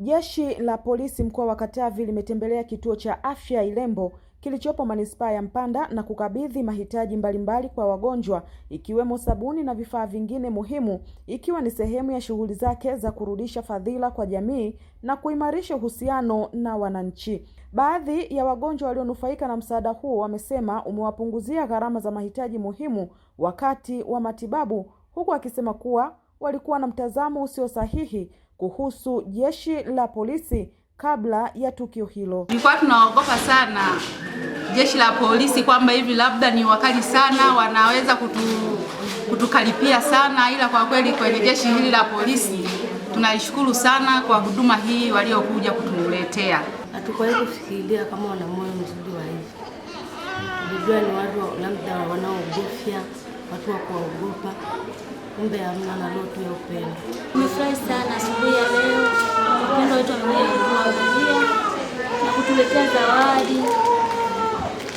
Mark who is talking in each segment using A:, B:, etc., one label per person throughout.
A: Jeshi la polisi mkoa wa Katavi limetembelea kituo cha afya Ilembo kilichopo manispaa ya Mpanda na kukabidhi mahitaji mbalimbali kwa wagonjwa ikiwemo sabuni na vifaa vingine muhimu, ikiwa ni sehemu ya shughuli zake za kurudisha fadhila kwa jamii na kuimarisha uhusiano na wananchi. Baadhi ya wagonjwa walionufaika na msaada huo wamesema umewapunguzia gharama za mahitaji muhimu wakati wa matibabu, huku akisema kuwa walikuwa na mtazamo usio sahihi kuhusu jeshi la polisi kabla ya tukio hilo.
B: Tulikuwa tunaogopa sana jeshi la polisi kwamba hivi labda ni wakali sana, wanaweza kutukaripia sana, ila kwa kweli kwenye jeshi hili la polisi tunalishukuru sana kwa huduma hii waliokuja kutuletea.
C: Hatukuwahi kufikiria kama wana moyo mzuri wa hivi. Tulijua ni watu labda wanaogofya, watu wa kuogopa. Kumbe hamna, na lotu ya upendo.
D: Nimefurahi sana asubuhi ya leo. Upendo wetu umetuangalia na kutuletea zawadi.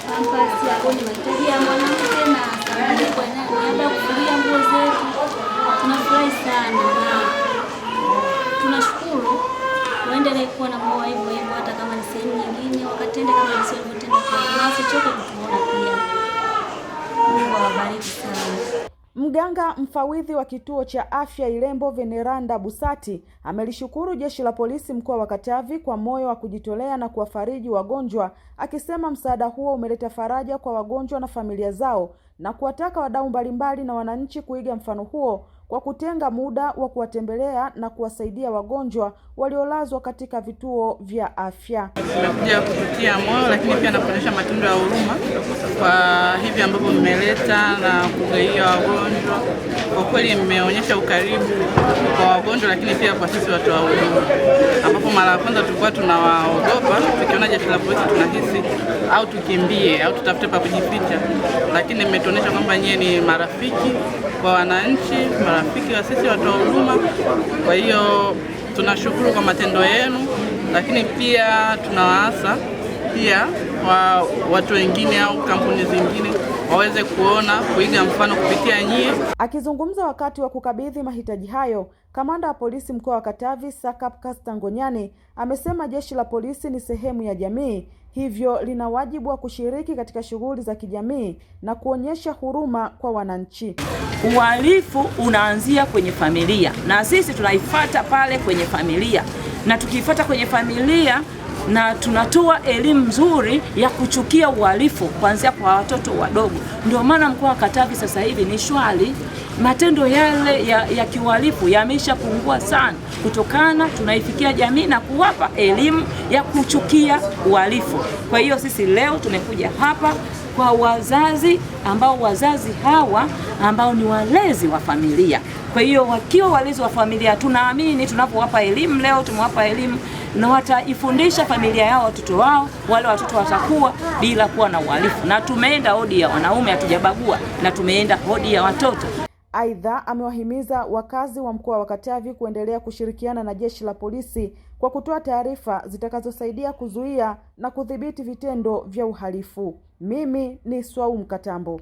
D: Pampasi ya kwenye mahitaji ya mwanamke na sabuni kwa niaba ya kufulia nguo zetu. Tunafurahi sana na tunashukuru. Waendelee kuwa na moyo hivyo hivyo hata kama ni sehemu nyingine, wakatende kama walivyotenda kwa nasi, choke kutuona pia. Mungu awabariki sana.
A: Mganga mfawidhi wa kituo cha afya Ilembo Veneranda Busati amelishukuru jeshi la polisi mkoa wa Katavi kwa moyo wa kujitolea na kuwafariji wagonjwa, akisema msaada huo umeleta faraja kwa wagonjwa na familia zao na kuwataka wadau mbalimbali na wananchi kuiga mfano huo kwa kutenga muda wa kuwatembelea na kuwasaidia wagonjwa waliolazwa katika vituo vya afya.
E: Tumekuja kututia moyo, lakini pia na kuonyesha matendo ya huruma kwa hivi ambavyo mmeleta na kugaia wagonjwa. Kwa kweli mmeonyesha ukaribu kwa wagonjwa, lakini pia kwa sisi watu wa huduma, ambapo mara ya kwanza tulikuwa tunawaogopa, tukiona jeshi la polisi tunahisi au tukimbie au tutafute pa kujificha, lakini mmetuonyesha kwamba nyie ni marafiki kwa wananchi, marafiki wa sisi watu wa huduma. Kwa hiyo tunashukuru kwa matendo yenu, lakini pia tunawaasa pia watu wengine au kampuni zingine waweze kuiga mfano kupitia nyie.
A: Akizungumza wakati wa kukabidhi mahitaji hayo, kamanda wa polisi mkoa wa Katavi Sakap Kastangonyani amesema jeshi la polisi ni sehemu ya jamii, hivyo lina wajibu wa kushiriki katika shughuli za kijamii na kuonyesha huruma kwa wananchi.
F: Uhalifu unaanzia kwenye familia na sisi tunaifuata pale kwenye familia, na tukifuata kwenye familia na tunatoa elimu nzuri ya kuchukia uhalifu kuanzia kwa watoto wadogo. Ndio maana mkoa wa Katavi sasa hivi ni shwari. Matendo yale ya kiuhalifu yameshapungua sana, kutokana tunaifikia jamii na kuwapa elimu ya kuchukia uhalifu. Kwa hiyo sisi leo tumekuja hapa kwa wazazi wazazi hawa ambao ni walezi wa familia. Kwa hiyo wakiwa walezi wa familia, tunaamini tunapowapa elimu leo, tumewapa elimu na wataifundisha familia yao, watoto wao, wale watoto watakuwa bila kuwa na uhalifu. Na tumeenda hodi ya wanaume, hatujabagua, na tumeenda hodi ya watoto.
A: Aidha, amewahimiza wakazi wa mkoa wa Katavi kuendelea kushirikiana na jeshi la polisi kwa kutoa taarifa zitakazosaidia kuzuia na kudhibiti vitendo vya uhalifu. Mimi ni Swaumu Katambo.